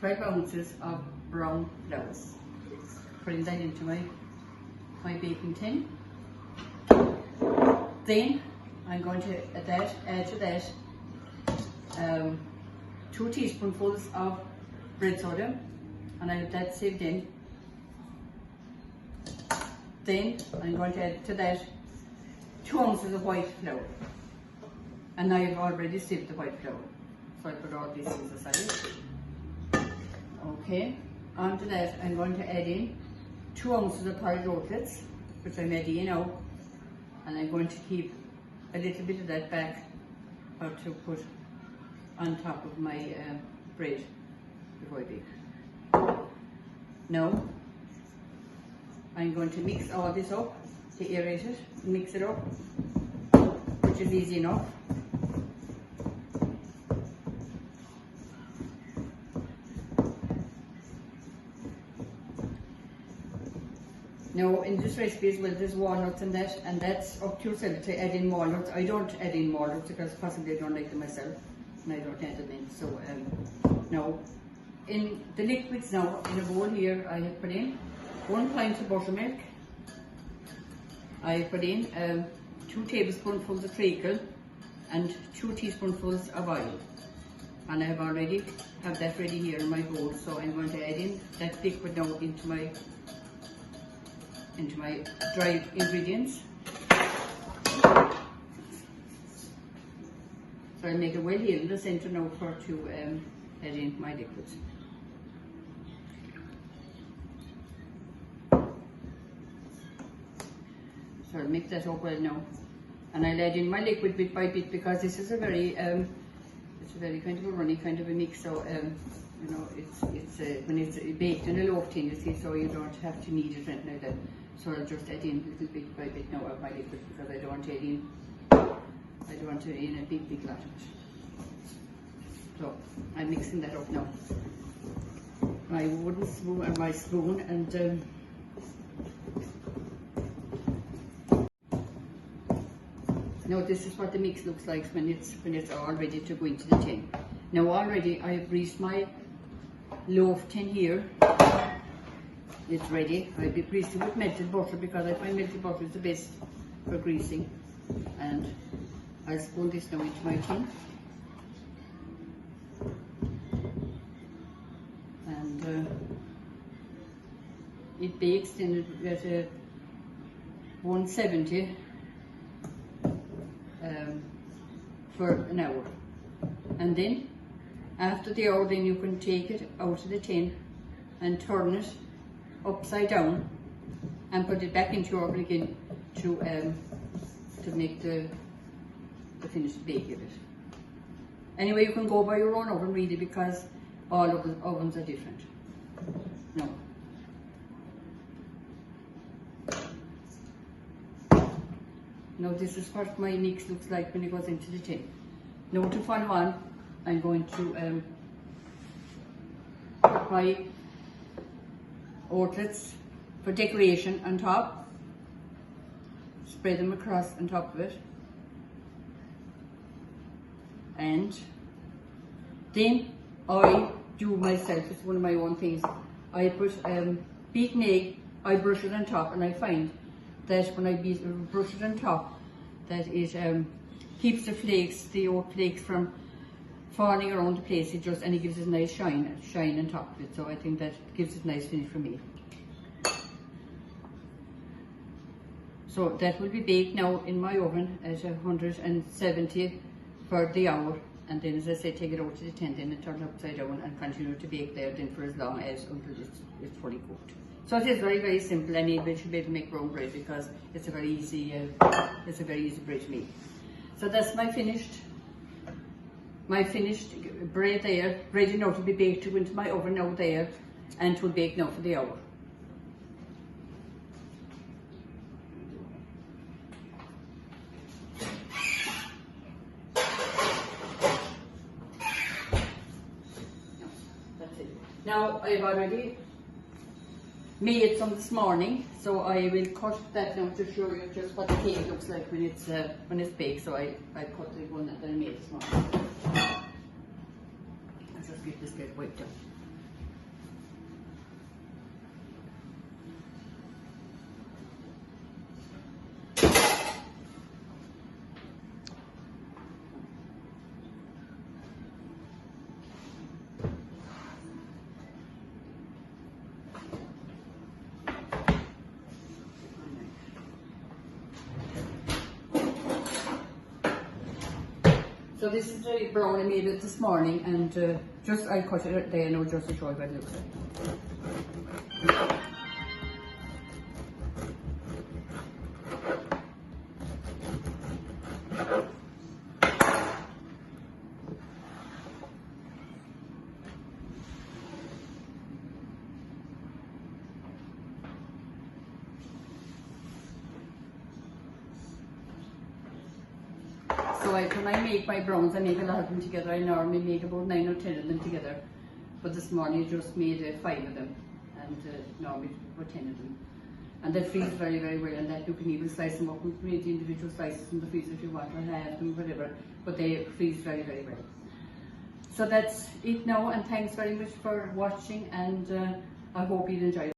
12 ounces of brown flour. Putting that into my baking tin. Then I'm going to add to that 2 teaspoonfuls of bread soda, and I have that sieved in. Then I'm going to add to that 2 ounces of white flour, and I have already sieved the white flour, so I put all these things aside. Okay, onto that I'm going to add in 2 ounces of porridge oatlets, which I'm adding in now, and I'm going to keep a little bit of that back to put on top of my bread before I bake. Now I'm going to mix all this up, to aerate it, mix it up, which is easy enough. Now in this recipe as well, there's walnuts in that, and that's up to yourself to add in walnuts. I don't add in walnuts because possibly I don't like them myself, and I don't add them in. So now in the liquids now, in a bowl here, I have put in 1 pint of buttermilk. I have put in 2 tablespoonfuls of treacle and 2 teaspoonfuls of oil. And I have already have that ready here in my bowl, so I'm going to add in that liquid now into my dry ingredients. So I'll make a well here in the centre now to add in my liquids. So I'll mix that up well now, and I'll add in my liquid bit by bit, because this is a very it's a very kind of a runny kind of a mix. So you know, it's when it's baked in a loaf tin, you see, so you don't have to knead it or anything like that. So I'll just add in little bit by bit now of my liquid, because I don't want to add in a big lot of it. So I'm mixing that up now. My wooden spoon and my spoon, and now this is what the mix looks like when it's all ready to go into the tin. Now already I have greased my loaf tin here. It's ready. I'll be greasing with melted butter, because I find melted butter is the best for greasing. And I'll spoon this now into my tin. And it bakes in at 170 for an hour. And then after the hour, then you can take it out of the tin and turn it upside down and put it back into your oven again to make the finished bake of it. Anyway, you can go by your own oven really, because all of the ovens are different. No. Now this is what my mix looks like when it goes into the tin. Now to follow on, I'm going to put my oatlets for decoration on top, spread them across on top of it, and then I do myself, it's one of my own things, I put beaten egg, I brush it on top, and I find that when I brush it on top, that it keeps the flakes, the oat flakes, from falling around the place. It just, and it gives it a nice shine on top of it. So I think that gives it a nice finish for me. So that will be baked now in my oven at 170 for the hour, and then, as I say, take it over to the tin and turn it upside down and continue to bake there then for as long as until it's fully cooked. So it is very, very simple, and anybody should be able to make brown bread, because it's a very easy bread to make. So that's my finished bread there, ready now to be baked, to go into my oven now there, and to bake now for the hour. That's it. Now I've already made some this morning, so I will cut that now to show you just what the cake looks like when it's baked. So I cut the one that I made this morning. I'll just get this bit wiped down. So this is the brown I made it this morning, and just I cut it there now just to show you what it looks like. So when I make my browns, I make a lot of them together. I normally make about 9 or 10 of them together. But this morning I just made 5 of them, and normally about 10 of them. And they freeze very, very well, and that you can even slice them up and make the individual slices in the freezer if you want, or have them, whatever. But they freeze very, very well. So that's it now, and thanks very much for watching, and I hope you enjoyed it.